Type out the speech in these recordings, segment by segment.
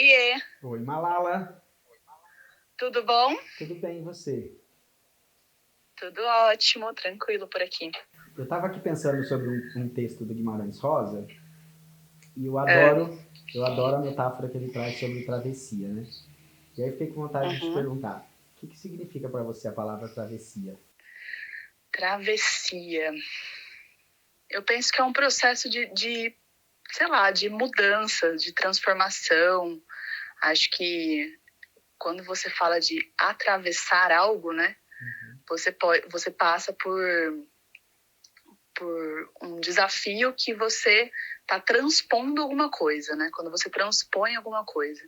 Oiê, Oi, Malala. tudo bom? Tudo bem, e você? Tudo ótimo, tranquilo por aqui. Eu estava aqui pensando sobre um texto do Guimarães Rosa e eu É, adoro, eu adoro a metáfora que ele traz sobre travessia, né? E aí fiquei com vontade de te uhum. perguntar, o que significa para você a palavra travessia? Travessia. Eu penso que é um processo sei lá, de mudança, de transformação. Acho que quando você fala de atravessar algo, né? Uhum. Você passa por um desafio que você está transpondo alguma coisa, né? Quando você transpõe alguma coisa.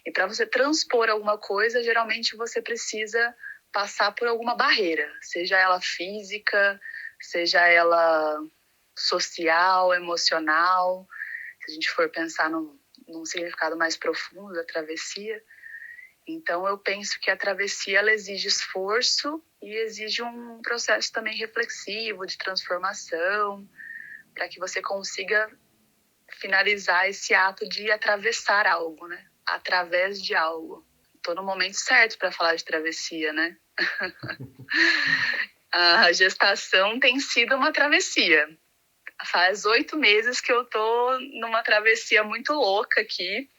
E para você transpor alguma coisa, geralmente você precisa passar por alguma barreira, seja ela física, seja ela social, emocional. Se a gente for pensar num significado mais profundo da travessia, então eu penso que a travessia ela exige esforço e exige um processo também reflexivo de transformação, para que você consiga finalizar esse ato de atravessar algo, né? Através de algo. Estou no momento certo para falar de travessia, né? A gestação tem sido uma travessia. Faz 8 meses que eu tô numa travessia muito louca aqui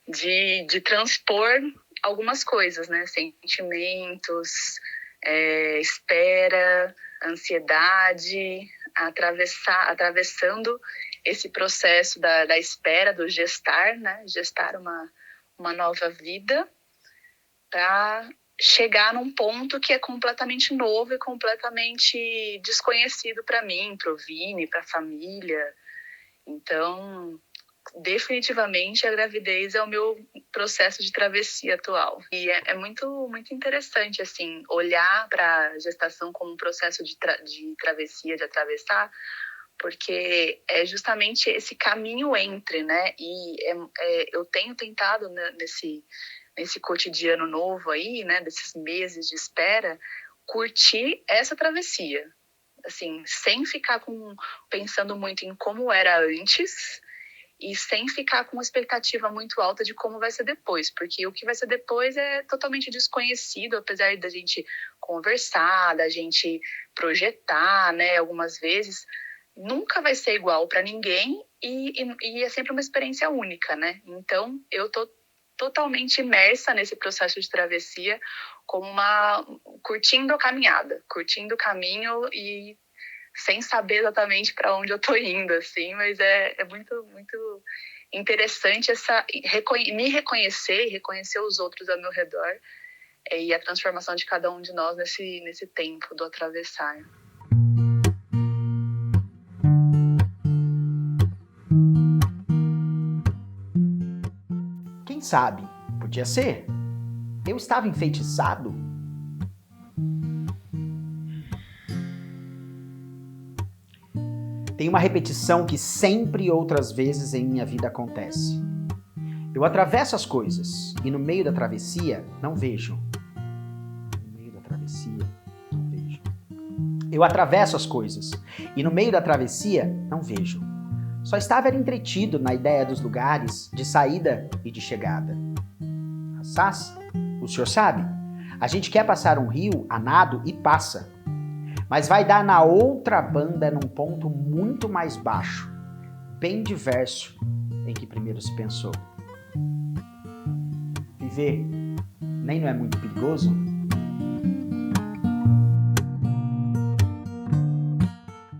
de transpor algumas coisas, né? Sentimentos, espera, ansiedade, atravessando esse processo da espera, do gestar, né? Gestar uma nova vida para chegar num ponto que é completamente novo e completamente desconhecido para mim, para o Vini, para a família. Então, definitivamente a gravidez é o meu processo de travessia atual. E é muito, muito interessante, assim, olhar para a gestação como um processo de travessia, de atravessar, porque é justamente esse caminho entre, né? E eu tenho tentado, né, nesse cotidiano novo aí, né, desses meses de espera, curtir essa travessia. Assim, sem ficar pensando muito em como era antes, e sem ficar com uma expectativa muito alta de como vai ser depois, porque o que vai ser depois é totalmente desconhecido, apesar da gente conversar, da gente projetar, né, algumas vezes, nunca vai ser igual para ninguém e é sempre uma experiência única, né? Então, eu tô totalmente imersa nesse processo de travessia, como curtindo a caminhada, curtindo o caminho e sem saber exatamente para onde eu tô indo, assim, mas é muito, muito interessante me reconhecer e reconhecer os outros ao meu redor, e a transformação de cada um de nós nesse tempo do atravessar. Quem sabe? Podia ser. Eu estava enfeitiçado? Tem uma repetição que sempre e outras vezes em minha vida acontece. Eu atravesso as coisas e no meio da travessia não vejo. No meio da travessia não vejo. Eu atravesso as coisas e no meio da travessia não vejo. Só estava entretido na ideia dos lugares de saída e de chegada. Assaz, o senhor sabe? A gente quer passar um rio a nado e passa. Mas vai dar na outra banda num ponto muito mais baixo, bem diverso em que primeiro se pensou. Viver nem não é muito perigoso?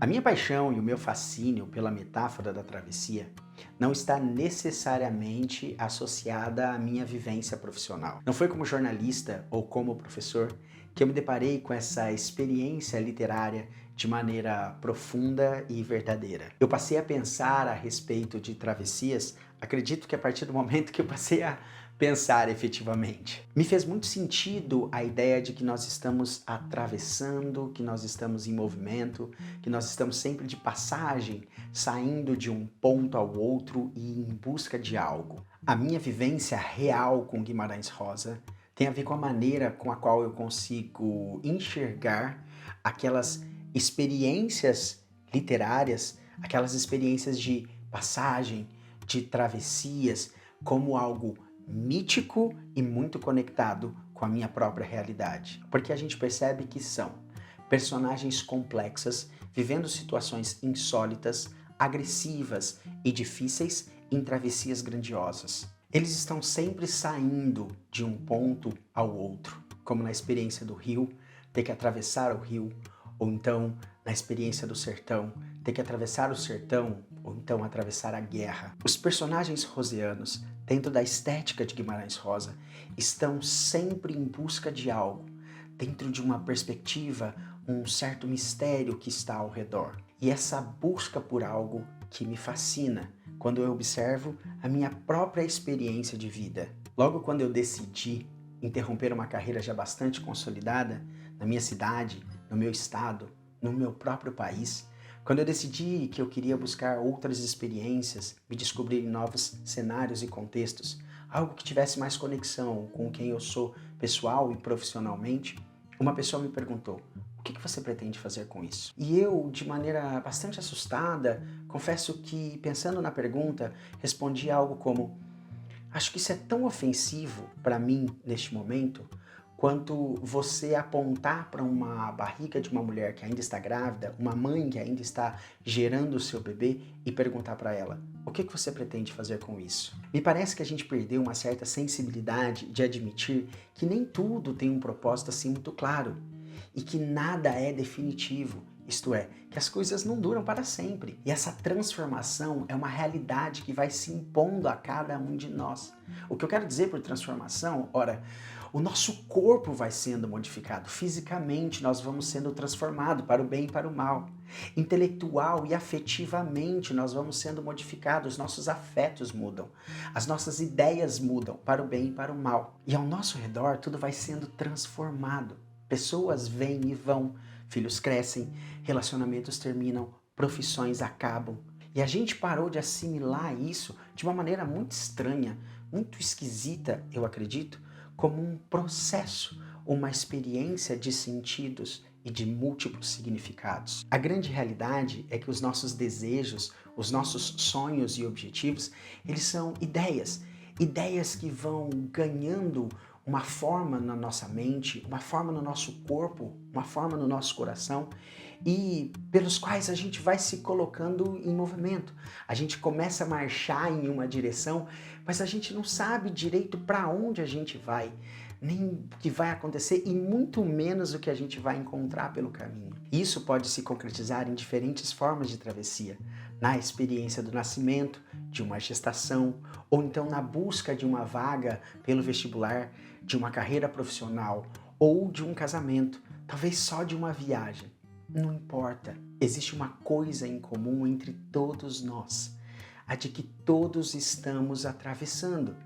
A minha paixão e o meu fascínio pela metáfora da travessia não está necessariamente associada à minha vivência profissional. Não foi como jornalista ou como professor que eu me deparei com essa experiência literária de maneira profunda e verdadeira. Eu passei a pensar a respeito de travessias, acredito que a partir do momento que eu passei a pensar efetivamente. Me fez muito sentido a ideia de que nós estamos atravessando, que nós estamos em movimento, que nós estamos sempre de passagem, saindo de um ponto ao outro e em busca de algo. A minha vivência real com Guimarães Rosa tem a ver com a maneira com a qual eu consigo enxergar aquelas experiências literárias, aquelas experiências de passagem, de travessias, como algo mítico e muito conectado com a minha própria realidade. Porque a gente percebe que são personagens complexas, vivendo situações insólitas, agressivas e difíceis em travessias grandiosas. Eles estão sempre saindo de um ponto ao outro, como na experiência do rio, ter que atravessar o rio, ou então na experiência do sertão, ter que atravessar o sertão, ou então atravessar a guerra. Os personagens roseanos, dentro da estética de Guimarães Rosa, estão sempre em busca de algo, dentro de uma perspectiva, um certo mistério que está ao redor. E essa busca por algo que me fascina quando eu observo a minha própria experiência de vida. Logo quando eu decidi interromper uma carreira já bastante consolidada na minha cidade, no meu estado, no meu próprio país, quando eu decidi que eu queria buscar outras experiências, me descobrir em novos cenários e contextos, algo que tivesse mais conexão com quem eu sou pessoal e profissionalmente, uma pessoa me perguntou: o que você pretende fazer com isso? E eu, de maneira bastante assustada, confesso que, pensando na pergunta, respondi algo como: acho que isso é tão ofensivo para mim neste momento, quanto você apontar para uma barriga de uma mulher que ainda está grávida, uma mãe que ainda está gerando o seu bebê e perguntar para ela: o que você pretende fazer com isso? Me parece que a gente perdeu uma certa sensibilidade de admitir que nem tudo tem um propósito assim muito claro e que nada é definitivo. Isto é, que as coisas não duram para sempre. E essa transformação é uma realidade que vai se impondo a cada um de nós. O que eu quero dizer por transformação, ora, o nosso corpo vai sendo modificado, fisicamente nós vamos sendo transformados para o bem e para o mal. Intelectual e afetivamente nós vamos sendo modificados, nossos afetos mudam, as nossas ideias mudam para o bem e para o mal. E ao nosso redor tudo vai sendo transformado. Pessoas vêm e vão, filhos crescem, relacionamentos terminam, profissões acabam. E a gente parou de assimilar isso de uma maneira muito estranha, muito esquisita, eu acredito, como um processo, uma experiência de sentidos e de múltiplos significados. A grande realidade é que os nossos desejos, os nossos sonhos e objetivos, eles são ideias, ideias que vão ganhando uma forma na nossa mente, uma forma no nosso corpo, uma forma no nosso coração e pelos quais a gente vai se colocando em movimento. A gente começa a marchar em uma direção, mas a gente não sabe direito para onde a gente vai, nem o que vai acontecer e muito menos o que a gente vai encontrar pelo caminho. Isso pode se concretizar em diferentes formas de travessia, na experiência do nascimento, de uma gestação, ou então na busca de uma vaga pelo vestibular, de uma carreira profissional ou de um casamento, talvez só de uma viagem. Não importa, existe uma coisa em comum entre todos nós, a de que todos estamos atravessando.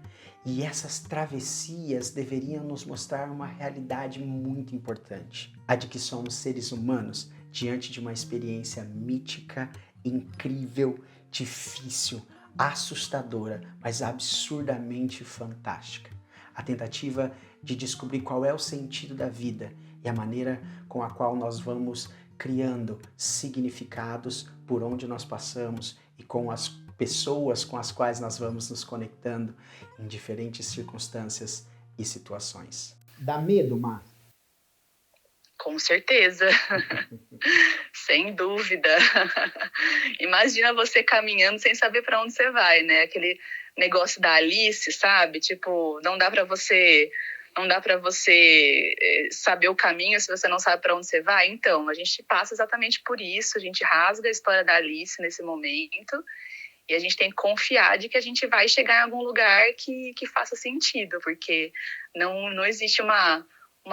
E essas travessias deveriam nos mostrar uma realidade muito importante, a de que somos seres humanos diante de uma experiência mítica, incrível, difícil, assustadora, mas absurdamente fantástica. A tentativa de descobrir qual é o sentido da vida e a maneira com a qual nós vamos criando significados por onde nós passamos e com as pessoas com as quais nós vamos nos conectando em diferentes circunstâncias e situações. Dá medo, Má? Com certeza, sem dúvida. Imagina você caminhando sem saber para onde você vai, né? Aquele negócio da Alice, sabe? Tipo, não dá para você saber o caminho se você não sabe para onde você vai. Então, a gente passa exatamente por isso, a gente rasga a história da Alice nesse momento e a gente tem que confiar de que a gente vai chegar em algum lugar que faça sentido, porque não existe uma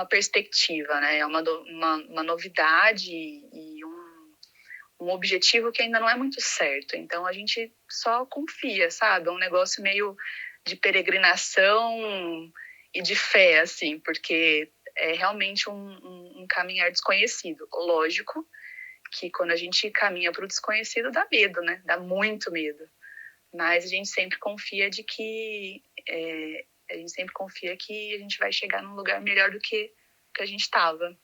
perspectiva, né? É uma novidade e um objetivo que ainda não é muito certo. Então, a gente só confia, sabe? É um negócio meio de peregrinação e de fé, assim, porque é realmente um caminhar desconhecido. Lógico que quando a gente caminha para o desconhecido dá medo, né? Dá muito medo. Mas a gente sempre confia de que a gente vai chegar num lugar melhor do que a gente estava.